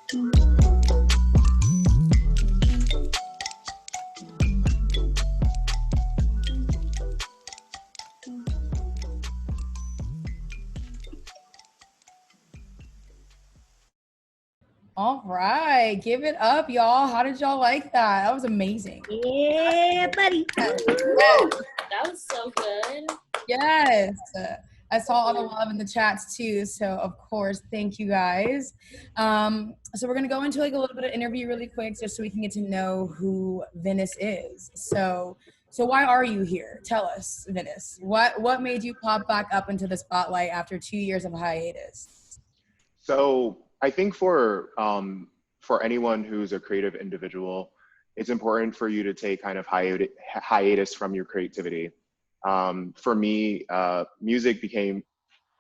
All right, give it up, y'all. How did y'all like that? That was amazing. Yeah, buddy. Yes. That was so good. Yes. I saw all the love in the chats too. So of course, thank you guys. So we're gonna go into like a little bit of interview really quick, just so we can get to know who VNIS is. So why are you here? Tell us, VNIS. What made you pop back up into the spotlight after 2 years of hiatus? So I think for anyone who's a creative individual, it's important for you to take kind of hiatus from your creativity. For me, music became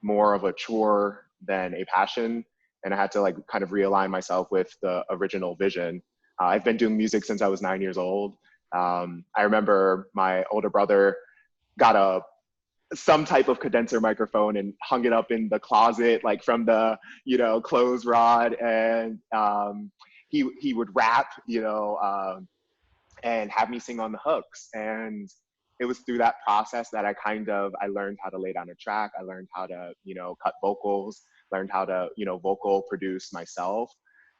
more of a chore than a passion, and I had to like kind of realign myself with the original vision. I've been doing music since I was 9 years old. I remember my older brother got some type of condenser microphone and hung it up in the closet, like from the, clothes rod. And he would rap, and have me sing on the hooks. And it was through that process that I learned how to lay down a track. I learned how to, cut vocals, learned how to, vocal produce myself.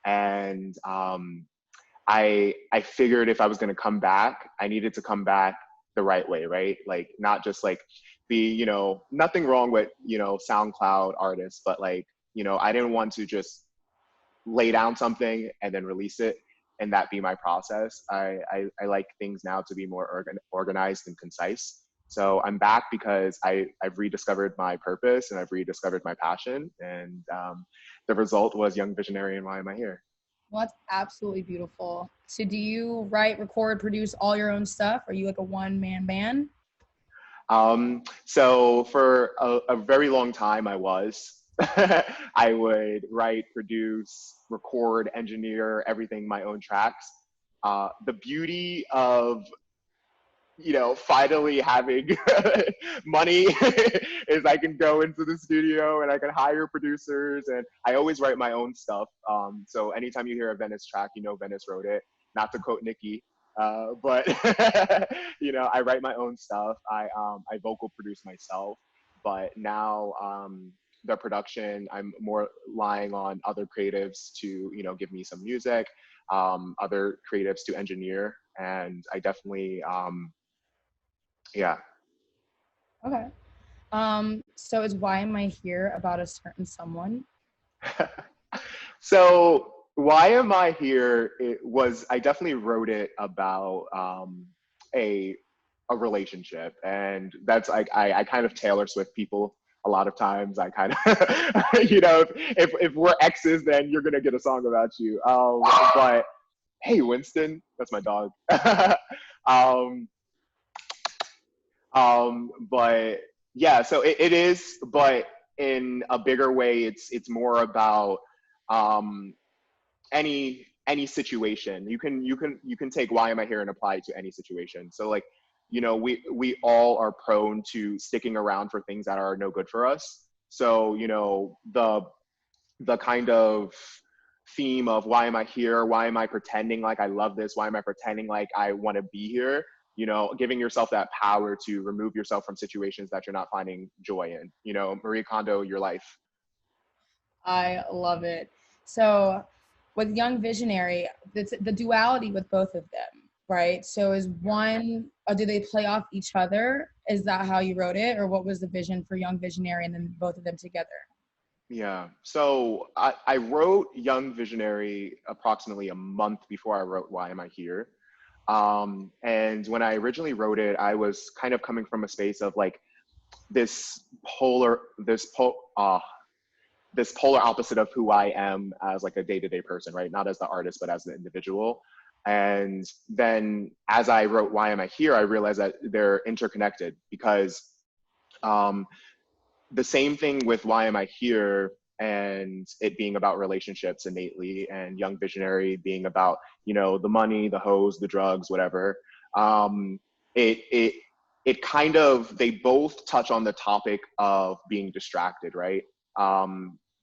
And I figured if I was going to come back, I needed to come back the right way, right? Like not just like nothing wrong with, SoundCloud artists, but like, I didn't want to just lay down something and then release it and that be my process. I like things now to be more organized and concise. So I'm back because I've rediscovered my purpose and I've rediscovered my passion. And the result was Young Visionary and Why Am I Here? Well, that's absolutely beautiful. So do you write, record, produce all your own stuff? Are you like a one-man band? So for a very long time I was. I would write, produce, record, engineer, everything, my own tracks. The beauty of, finally having money is I can go into the studio and I can hire producers, and I always write my own stuff. So anytime you hear a VNIS track, VNIS wrote it, not to quote Nikki. But I write my own stuff. I vocal produce myself, but now the production, I'm more relying on other creatives to give me some music, other creatives to engineer, and I definitely yeah. Okay. So is Why Am I Here about a certain someone? So Why Am I Here? I definitely wrote it about a relationship, and that's like I kind of Taylor Swift people a lot of times. I kind of if we're exes, then you're gonna get a song about you. But hey, Winston, that's my dog. But yeah, so it is, but in a bigger way, it's more about any situation. You can take Why Am I Here and apply it to any situation. So like, we all are prone to sticking around for things that are no good for us. So the kind of theme of why am I here? Why am I pretending like I love this? Why am I pretending like I want to be here? Giving yourself that power to remove yourself from situations that you're not finding joy in. Marie Kondo, your life. I love it. So with Young Visionary, it's the duality with both of them, right? So is one, or do they play off each other? Is that how you wrote it? Or what was the vision for Young Visionary and then both of them together? Yeah, so I wrote Young Visionary approximately a month before I wrote Why Am I Here? And when I originally wrote it, I was kind of coming from a space of like this polar opposite of who I am as like a day-to-day person, right? Not as the artist, but as the individual. And then as I wrote Why Am I Here, I realized that they're interconnected because the same thing with Why Am I Here and it being about relationships innately, and Young Visionary being about, the money, the hoes, the drugs, whatever. It kind of, they both touch on the topic of being distracted, right?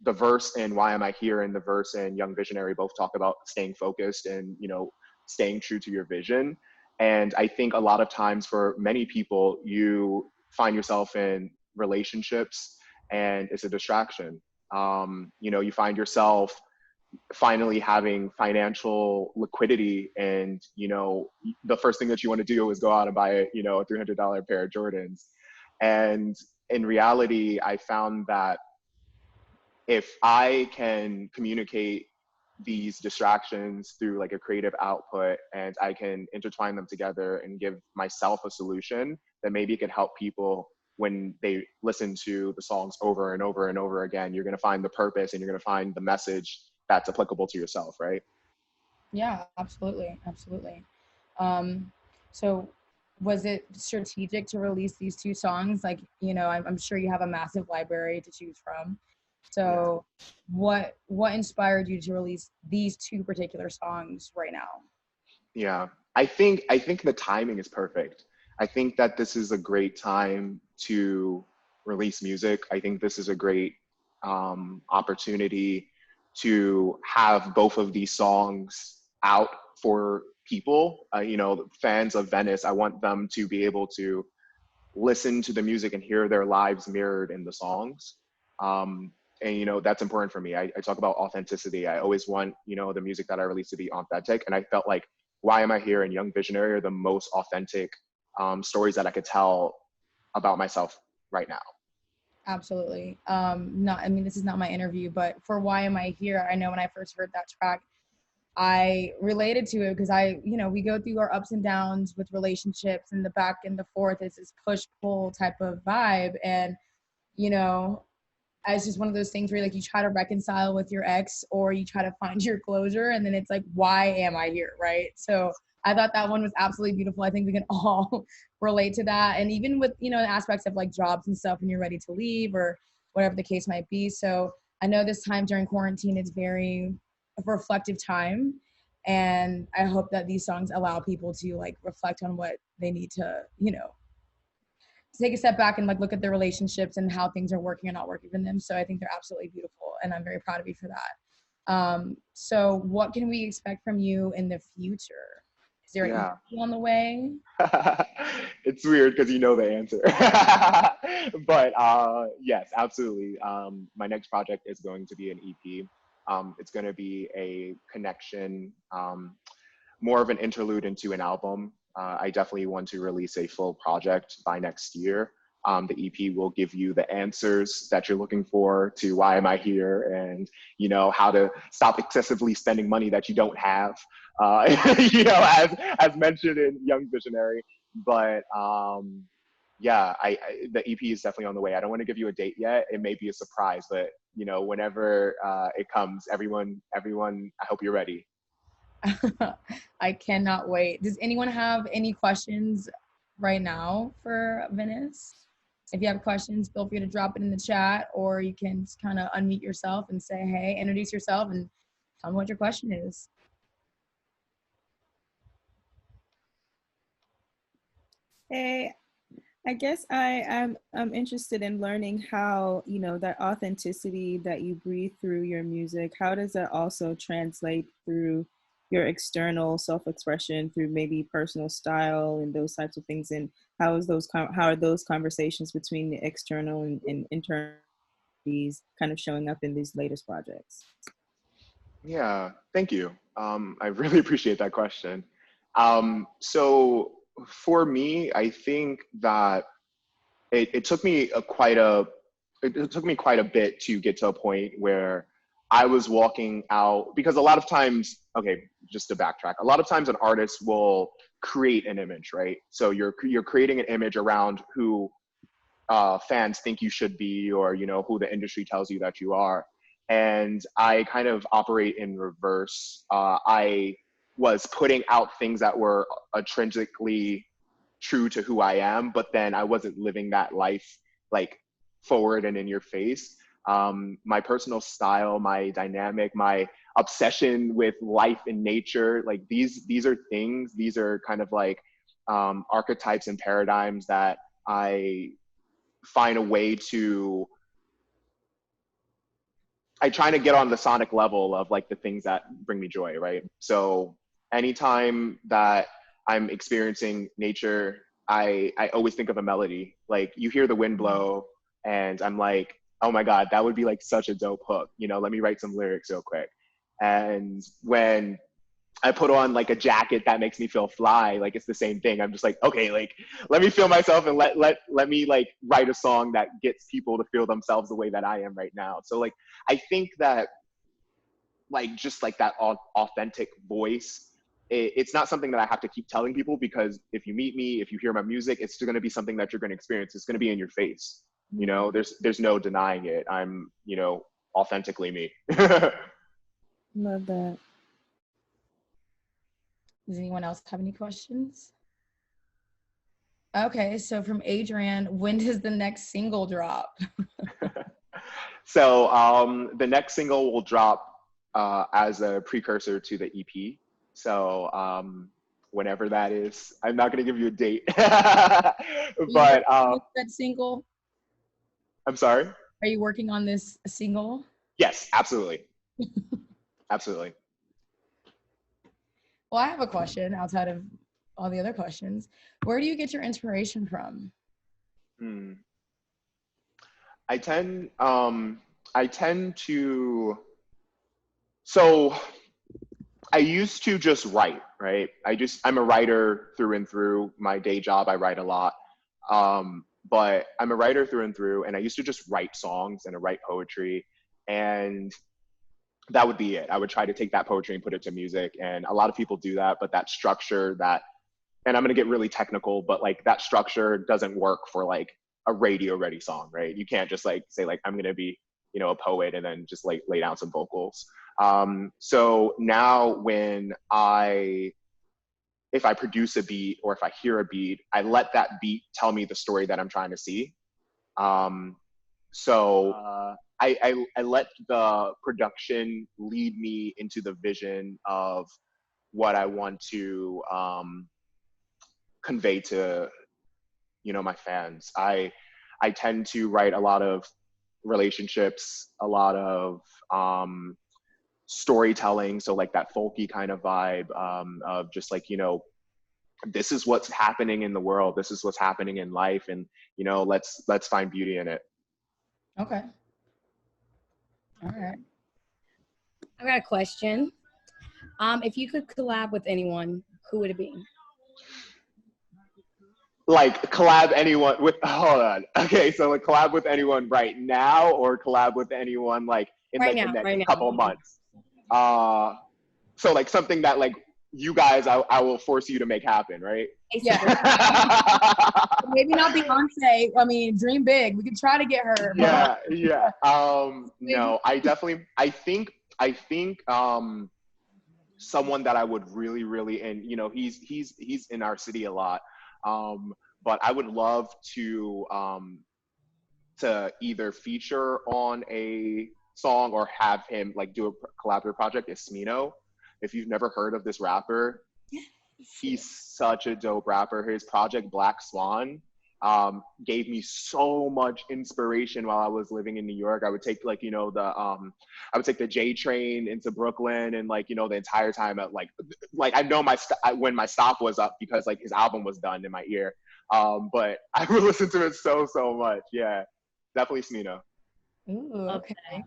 the verse in Why Am I Here and the verse in Young Visionary both talk about staying focused and, you know, staying true to your vision. And I think a lot of times for many people, you find yourself in relationships and it's a distraction. You know, you find yourself finally having financial liquidity and, you know, the first thing that you want to do is go out and buy a, you know, a $300 pair of Jordans. And in reality, I found that if I can communicate these distractions through like a creative output and I can intertwine them together and give myself a solution, then maybe it could help people when they listen to the songs over and over and over again. You're going to find the purpose and you're going to find the message that's applicable to yourself, right? Yeah, absolutely. Absolutely. So was it strategic to release these two songs? Like, you know, I'm sure you have a massive library to choose from. So what inspired you to release these two particular songs right now? Yeah, I think the timing is perfect. I think that this is a great time to release music. I think this is a great opportunity to have both of these songs out for people. You know, fans of Venice. I want them to be able to listen to the music and hear their lives mirrored in the songs. And you know, that's important for me. I talk about authenticity. I always want, you know, the music that I release to be authentic. And I felt like Why Am I Here and Young Visionary are the most authentic stories that I could tell about myself right now. Absolutely. I mean, this is not my interview, but for Why Am I Here? I know when I first heard that track, I related to it because you know, we go through our ups and downs with relationships and the back and the forth. It's this push pull type of vibe. And, you know, it's just one of those things where like you try to reconcile with your ex or you try to find your closure and then it's like, why am I here? Right. So I thought that one was absolutely beautiful. I think we can all relate to that. And even with, you know, the aspects of like jobs and stuff when you're ready to leave or whatever the case might be. So I know this time during quarantine, it's very a reflective time. And I hope that these songs allow people to like reflect on what they need to, you know, take a step back and like look at their relationships and how things are working or not working for them. So I think they're absolutely beautiful and I'm very proud of you for that. So what can we expect from you in the future? Is there an Yeah. EP on the way? It's weird because you know the answer. But yes, absolutely. My next project is going to be an EP. It's going to be a connection, more of an interlude into an album. I definitely want to release a full project by next year. The EP will give you the answers that you're looking for to why am I here and, you know, how to stop excessively spending money that you don't have, you know, as mentioned in Young Visionary. But yeah, the EP is definitely on the way. I don't want to give you a date yet. It may be a surprise, but, you know, whenever it comes, everyone, I hope you're ready. I cannot wait. Does anyone have any questions right now for Venice? If you have questions, feel free to drop it in the chat or you can just kind of unmute yourself and say, hey, introduce yourself and tell me what your question is. Hey, I guess I'm interested in learning how, you know, that authenticity that you breathe through your music, how does that also translate through your external self-expression through maybe personal style and those types of things? And how are those conversations between the external and internal kind of showing up in these latest projects? Yeah, thank you. I really appreciate that question. So for me, I think that it took me it took me quite a bit to get to a point where I was walking out because a lot of times, okay, just to backtrack, a lot of times an artist will create an image, right? So you're creating an image around who fans think you should be, or you know who the industry tells you that you are. And I kind of operate in reverse. I was putting out things that were intrinsically true to who I am, but then I wasn't living that life like forward and in your face. My personal style, my dynamic, my obsession with life and nature, like these are things, these are kind of like archetypes and paradigms that I find a way to I try to get on the sonic level of like the things that bring me joy, right? So anytime that I'm experiencing nature, I always think of a melody. Like you hear the wind blow and I'm like, oh my God, that would be like such a dope hook. You know, let me write some lyrics real quick. And when I put on like a jacket that makes me feel fly, like it's the same thing. I'm just like, okay, like let me feel myself and let me like write a song that gets people to feel themselves the way that I am right now. So like I think that like just like that authentic voice, it's not something that I have to keep telling people, because if you meet me, if you hear my music, it's going to be something that you're going to experience. It's going to be in your face. You know, there's no denying it. I'm, you know, authentically me. Love that. Does anyone else have any questions? Okay, so from Adrian, when does the next single drop? So the next single will drop as a precursor to the EP. So whenever that is, I'm not going to give you a date. But that single? I'm sorry? Are you working on this single? Yes, absolutely. Absolutely. Well, I have a question outside of all the other questions. Where do you get your inspiration from? I tend to, so I used to just write, right? I'm a writer through and through. My day job, I write a lot. But I'm a writer through and through, and I used to just write songs and I write poetry, and that would be it. I would try to take that poetry and put it to music, and a lot of people do that, but that structure, and I'm gonna get really technical, but like that structure doesn't work for like a radio ready song, right? You can't just like say like, I'm gonna be, you know, a poet and then just like lay down some vocals. So now if I produce a beat or if I hear a beat, I let that beat tell me the story that I'm trying to see. I let the production lead me into the vision of what I want to convey to, you know, my fans. I tend to write a lot of relationships, a lot of storytelling, so like that folky kind of vibe, of just like, you know, this is what's happening in the world, this is what's happening in life, and you know, let's find beauty in it. Okay. All right. I got a question. If you could collab with anyone, who would it be? Like collab anyone with, hold on, okay, so like collab with anyone right now or collab with anyone like in Right like now, the next right now. couple of months? So like something that like you guys, I will force you to make happen, right? Yeah. Maybe not Beyonce. I mean, dream big. We could try to get her. Yeah, yeah. No, I think someone that I would really, and you know, he's in our city a lot. But I would love to either feature on a song or have him like do a collaborative project is Smino. If you've never heard of this rapper, he's such a dope rapper. His project Black Swan gave me so much inspiration while I was living in New York. I would take like, you know, I would take the J train into Brooklyn, and like, you know, the entire time at like I know when my stop was up because like his album was done in my ear. But I would listen to it so much. Yeah, definitely Smino. Ooh, okay.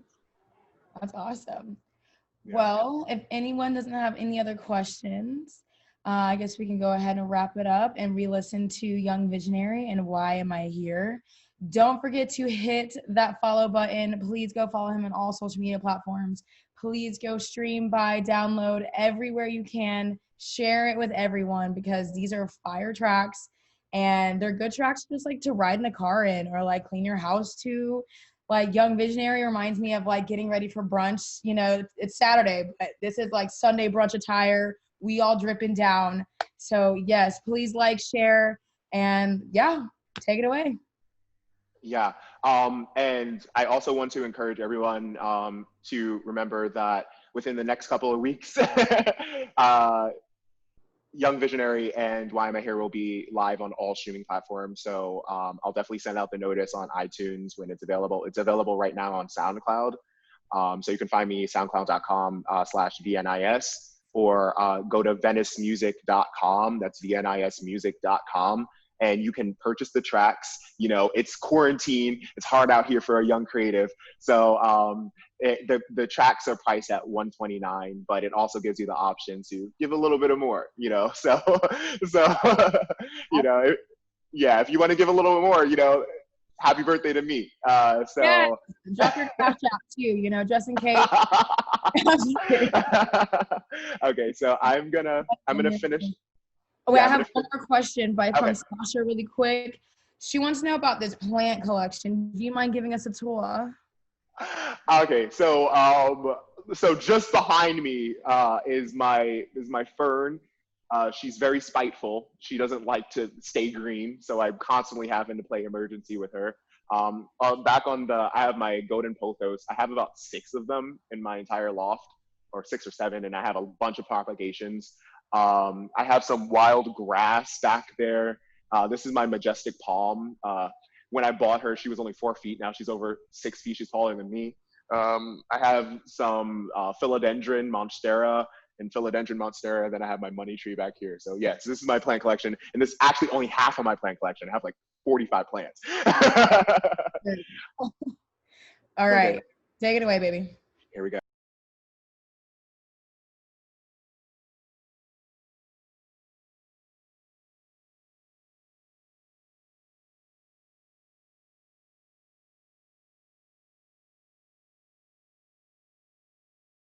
That's awesome. Yeah. Well, if anyone doesn't have any other questions, I guess we can go ahead and wrap it up and re-listen to Young Visionary and Why Am I Here. Don't forget to hit that follow button. Please go follow him on all social media platforms. Please go stream, buy, download everywhere you can. Share it with everyone, because these are fire tracks and they're good tracks just like to ride in the car in or like clean your house to. Like Young Visionary reminds me of like getting ready for brunch. You know, it's Saturday, but this is like Sunday brunch attire. We all dripping down. So yes, please like, share, and yeah, take it away. Yeah. And I also want to encourage everyone to remember that within the next couple of weeks, Young Visionary and Why Am I Here will be live on all streaming platforms. So I'll definitely send out the notice on iTunes when it's available. It's available right now on SoundCloud. So you can find me soundcloud.com/VNIS, or go to VNISmusic.com. That's VNISmusic.com. And you can purchase the tracks. You know, it's quarantine. It's hard out here for a young creative. So the tracks are priced at $129, but it also gives you the option to give a little bit of more, you know? So, you know, yeah, if you want to give a little bit more, you know, happy birthday to me. Yeah, drop your cash out too, you know, just in case. Okay, so I'm gonna finish. Oh, wait, Yeah, I have one more question from Okay. Sasha really quick. She wants to know about this plant collection. Do you mind giving us a tour? Okay, so just behind me is my fern. She's very spiteful. She doesn't like to stay green, so I'm constantly having to play emergency with her. Back on I have my golden pothos. I have about 6 of them in my entire loft, or 6 or 7, and I have a bunch of propagations. I have some wild grass back there. This is my majestic palm. When I bought her, she was only 4 feet. Now she's over 6 feet. She's taller than me. I have some philodendron monstera and philodendron monstera. Then I have my money tree back here. So yes, this is my plant collection. And this is actually only half of my plant collection. I have like 45 plants. All right. Take it away, baby. Here we go.